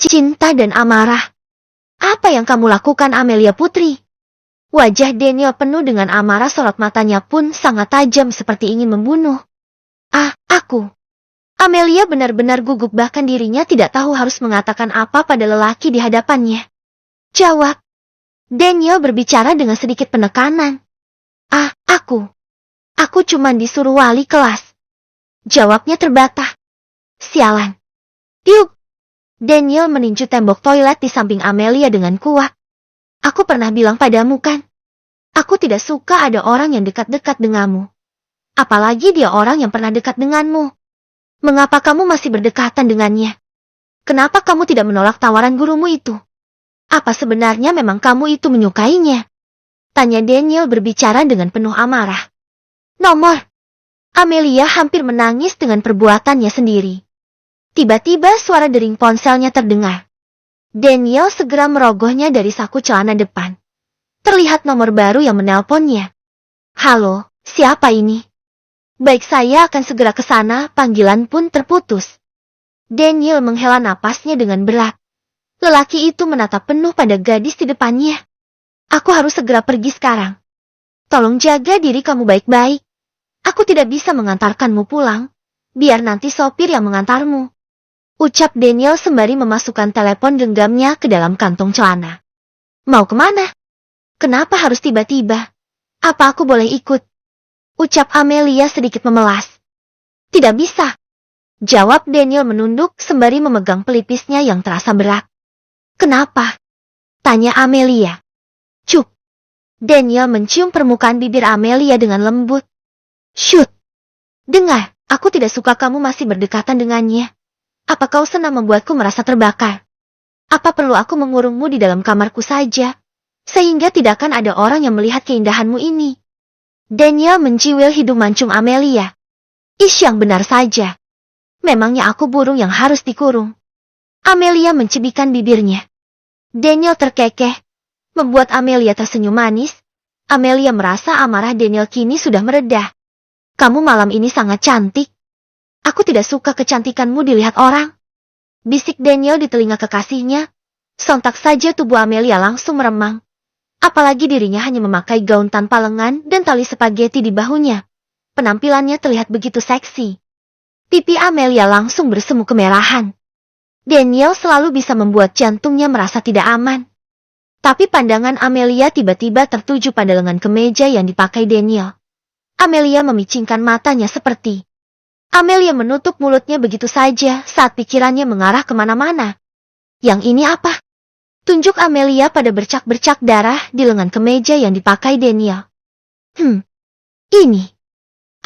Cinta dan amarah. Apa yang kamu lakukan, Amelia Putri? Wajah Daniel penuh dengan amarah, sorot matanya pun sangat tajam seperti ingin membunuh. Aku. Amelia benar-benar gugup, bahkan dirinya tidak tahu harus mengatakan apa pada lelaki di hadapannya. Jawab. Daniel berbicara dengan sedikit penekanan. Aku. Aku cuma disuruh wali kelas. Jawabnya terbata. Sialan. Piuk. Daniel meninju tembok toilet di samping Amelia dengan kuat. Aku pernah bilang padamu kan? Aku tidak suka ada orang yang dekat-dekat denganmu. Apalagi dia orang yang pernah dekat denganmu. Mengapa kamu masih berdekatan dengannya? Kenapa kamu tidak menolak tawaran gurumu itu? Apa sebenarnya memang kamu itu menyukainya? Tanya Daniel berbicara dengan penuh amarah. Nomor. Amelia hampir menangis dengan perbuatannya sendiri. Tiba-tiba suara dering ponselnya terdengar. Daniel segera merogohnya dari saku celana depan. Terlihat nomor baru yang menelponnya. Halo, siapa ini? Baik, saya akan segera ke sana. Panggilan pun terputus. Daniel menghela napasnya dengan berat. Lelaki itu menatap penuh pada gadis di depannya. Aku harus segera pergi sekarang. Tolong jaga diri kamu baik-baik. Aku tidak bisa mengantarkanmu pulang. Biar nanti sopir yang mengantarmu. Ucap Daniel sembari memasukkan telepon genggamnya ke dalam kantong celana. Mau kemana? Kenapa harus tiba-tiba? Apa aku boleh ikut? Ucap Amelia sedikit memelas. Tidak bisa. Jawab Daniel menunduk sembari memegang pelipisnya yang terasa berat. Kenapa? Tanya Amelia. Cuk. Daniel mencium permukaan bibir Amelia dengan lembut. Shoot. Dengar, aku tidak suka kamu masih berdekatan dengannya. Apa kau senang membuatku merasa terbakar? Apa perlu aku mengurungmu di dalam kamarku saja? Sehingga tidak akan ada orang yang melihat keindahanmu ini. Daniel menciwil hidung mancung Amelia. Ish, yang benar saja. Memangnya aku burung yang harus dikurung? Amelia mencibikkan bibirnya. Daniel terkekeh, membuat Amelia tersenyum manis. Amelia merasa amarah Daniel kini sudah meredah. Kamu malam ini sangat cantik. Aku tidak suka kecantikanmu dilihat orang. Bisik Daniel di telinga kekasihnya. Sontak saja tubuh Amelia langsung meremang. Apalagi dirinya hanya memakai gaun tanpa lengan dan tali spaghetti di bahunya. Penampilannya terlihat begitu seksi. Pipi Amelia langsung bersemu kemerahan. Daniel selalu bisa membuat jantungnya merasa tidak aman. Tapi pandangan Amelia tiba-tiba tertuju pada lengan kemeja yang dipakai Daniel. Amelia memicingkan matanya seperti. Amelia menutup mulutnya begitu saja saat pikirannya mengarah kemana-mana. Yang ini apa? Tunjuk Amelia pada bercak-bercak darah di lengan kemeja yang dipakai Daniel. Ini.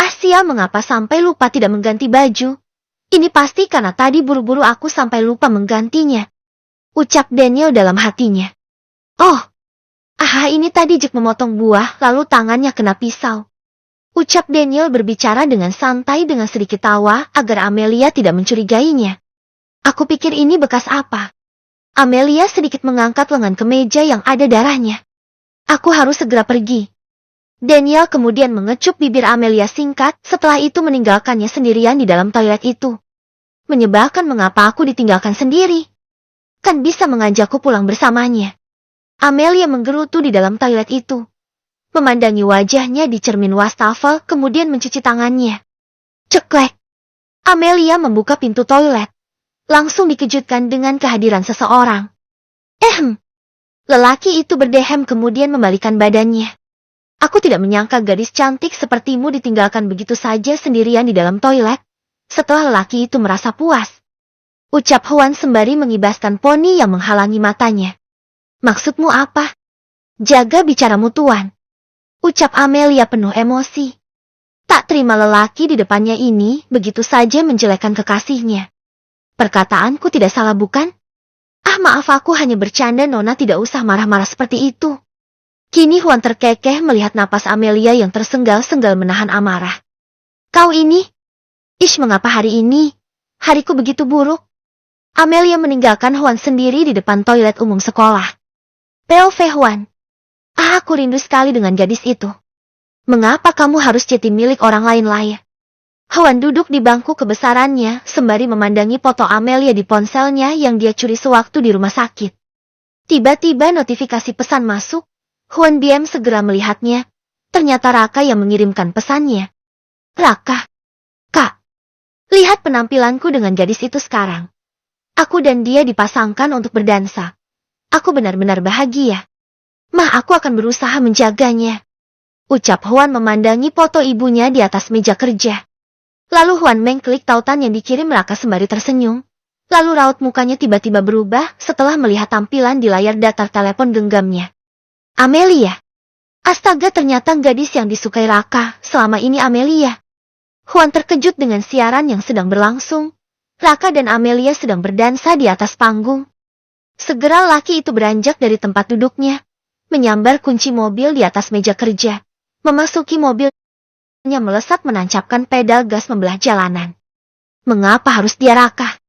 Asia mengapa sampai lupa tidak mengganti baju? Ini pasti karena tadi buru-buru aku sampai lupa menggantinya. Ucap Daniel dalam hatinya. Oh. Ini tadi Jack memotong buah lalu tangannya kena pisau. Ucap Daniel berbicara dengan santai dengan sedikit tawa agar Amelia tidak mencurigainya. Aku pikir ini bekas apa? Amelia sedikit mengangkat lengan kemeja yang ada darahnya. Aku harus segera pergi. Daniel kemudian mengecup bibir Amelia singkat, setelah itu meninggalkannya sendirian di dalam toilet itu. Menyebalkan, mengapa aku ditinggalkan sendiri? Kan bisa mengajakku pulang bersamanya. Amelia menggerutu di dalam toilet itu. Memandangi wajahnya di cermin wastafel, kemudian mencuci tangannya. Ceklek. Amelia membuka pintu toilet. Langsung dikejutkan dengan kehadiran seseorang. Lelaki itu berdehem kemudian membalikkan badannya. Aku tidak menyangka gadis cantik sepertimu ditinggalkan begitu saja sendirian di dalam toilet. Setelah lelaki itu merasa puas. Ucap Huan sembari mengibaskan poni yang menghalangi matanya. Maksudmu apa? Jaga bicaramu, Tuan. Ucap Amelia penuh emosi. Tak terima lelaki di depannya ini begitu saja menjelekkan kekasihnya. Perkataanku tidak salah bukan? Maaf, aku hanya bercanda, Nona, tidak usah marah-marah seperti itu. Kini Huan terkekeh melihat napas Amelia yang tersengal-sengal menahan amarah. Kau ini? Mengapa hari ini? Hariku begitu buruk. Amelia meninggalkan Huan sendiri di depan toilet umum sekolah. POV Huan. Aku rindu sekali dengan gadis itu. Mengapa kamu harus jadi milik orang lain? Hwan duduk di bangku kebesarannya sembari memandangi foto Amelia di ponselnya yang dia curi sewaktu di rumah sakit. Tiba-tiba notifikasi pesan masuk. Hwan Biem segera melihatnya. Ternyata Raka yang mengirimkan pesannya. Raka. Kak. Lihat penampilanku dengan gadis itu sekarang. Aku dan dia dipasangkan untuk berdansa. Aku benar-benar bahagia. Mah, aku akan berusaha menjaganya. Ucap Hwan memandangi foto ibunya di atas meja kerja. Lalu Hwan mengklik tautan yang dikirim Raka sembari tersenyum. Lalu raut mukanya tiba-tiba berubah setelah melihat tampilan di layar datar telepon genggamnya. Amelia. Astaga, ternyata gadis yang disukai Raka selama ini Amelia. Hwan terkejut dengan siaran yang sedang berlangsung. Raka dan Amelia sedang berdansa di atas panggung. Segera laki itu beranjak dari tempat duduknya, menyambar kunci mobil di atas meja kerja, memasuki mobil. Melesat menancapkan pedal gas membelah jalanan. Mengapa harus dia Raka?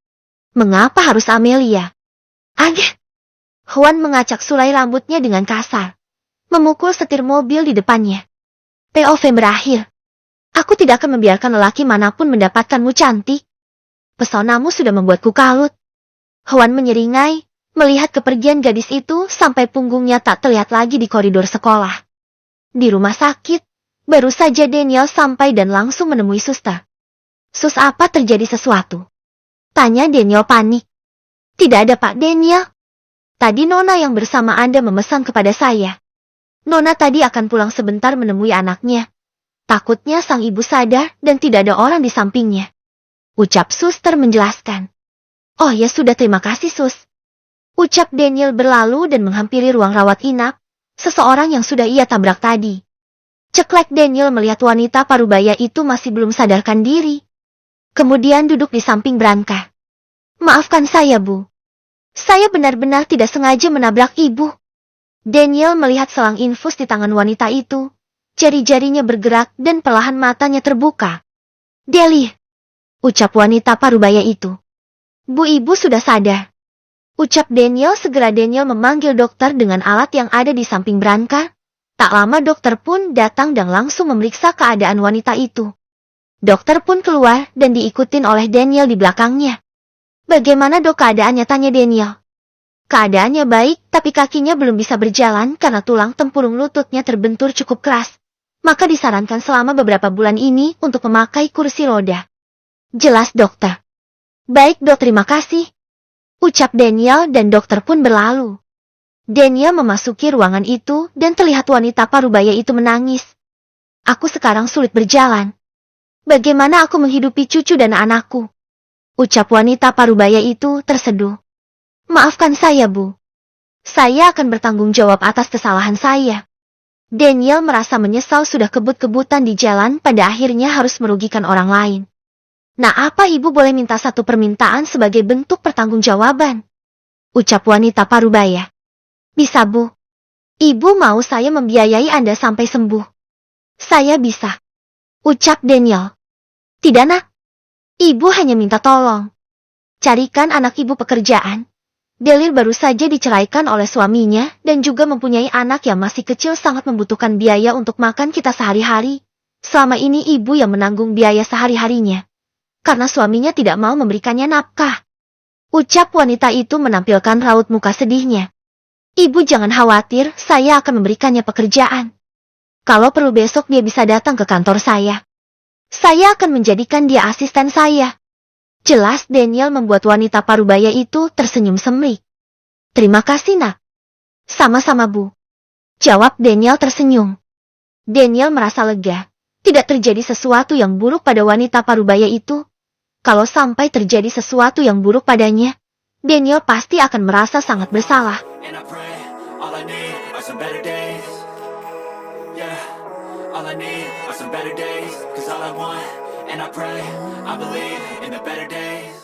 Mengapa harus Amelia? Agak. Hwan mengacak sulai rambutnya dengan kasar. Memukul setir mobil di depannya. POV berakhir. Aku tidak akan membiarkan lelaki manapun mendapatkanmu cantik. Pesonamu sudah membuatku kalut. Hwan menyeringai, melihat kepergian gadis itu sampai punggungnya tak terlihat lagi di koridor sekolah. Di rumah sakit. Baru saja Daniel sampai dan langsung menemui suster. Sus, apa terjadi sesuatu? Tanya Daniel panik. Tidak ada Pak Daniel. Tadi Nona yang bersama Anda memesan kepada saya. Nona tadi akan pulang sebentar menemui anaknya. Takutnya sang ibu sadar dan tidak ada orang di sampingnya. Ucap suster menjelaskan. Oh ya sudah, terima kasih sus. Ucap Daniel berlalu dan menghampiri ruang rawat inap. Seseorang yang sudah ia tabrak tadi. Ceklek Daniel melihat wanita parubaya itu masih belum sadarkan diri. Kemudian duduk di samping Branka. Maafkan saya, Bu. Saya benar-benar tidak sengaja menabrak Ibu. Daniel melihat selang infus di tangan wanita itu. Jari-jarinya bergerak dan perlahan matanya terbuka. Deli, ucap wanita parubaya itu. Bu, Ibu sudah sadar. Ucap Daniel. Segera Daniel memanggil dokter dengan alat yang ada di samping Branka. Tak lama dokter pun datang dan langsung memeriksa keadaan wanita itu. Dokter pun keluar dan diikutin oleh Daniel di belakangnya. Bagaimana dok keadaannya, tanya Daniel. Keadaannya baik, tapi kakinya belum bisa berjalan karena tulang tempurung lututnya terbentur cukup keras. Maka disarankan selama beberapa bulan ini untuk memakai kursi roda. Jelas dokter. Baik dok, terima kasih. Ucap Daniel dan dokter pun berlalu. Daniel memasuki ruangan itu dan terlihat wanita parubaya itu menangis. Aku sekarang sulit berjalan. Bagaimana aku menghidupi cucu dan anakku? Ucap wanita parubaya itu terseduh. Maafkan saya, Bu. Saya akan bertanggung jawab atas kesalahan saya. Daniel merasa menyesal sudah kebut-kebutan di jalan pada akhirnya harus merugikan orang lain. Nah, apa Ibu boleh minta satu permintaan sebagai bentuk pertanggungjawaban? Ucap wanita parubaya. Bisa, Bu. Ibu mau saya membiayai Anda sampai sembuh. Saya bisa. Ucap Daniel. Tidak, Nak. Ibu hanya minta tolong. Carikan anak Ibu pekerjaan. Delir baru saja diceraikan oleh suaminya dan juga mempunyai anak yang masih kecil, sangat membutuhkan biaya untuk makan kita sehari-hari. Selama ini Ibu yang menanggung biaya sehari-harinya. Karena suaminya tidak mau memberikannya nafkah. Ucap wanita itu menampilkan raut muka sedihnya. Ibu jangan khawatir, saya akan memberikannya pekerjaan. Kalau perlu besok dia bisa datang ke kantor saya. Saya akan menjadikan dia asisten saya. Jelas Daniel membuat wanita parubaya itu tersenyum semrik. Terima kasih, Nak. Sama-sama, Bu. Jawab Daniel tersenyum. Daniel merasa lega. Tidak terjadi sesuatu yang buruk pada wanita parubaya itu. Kalau sampai terjadi sesuatu yang buruk padanya, Daniel pasti akan merasa sangat bersalah. All I need are some better days. Yeah, all I need are some better days. 'Cause all I want, and I pray, I believe in the better days.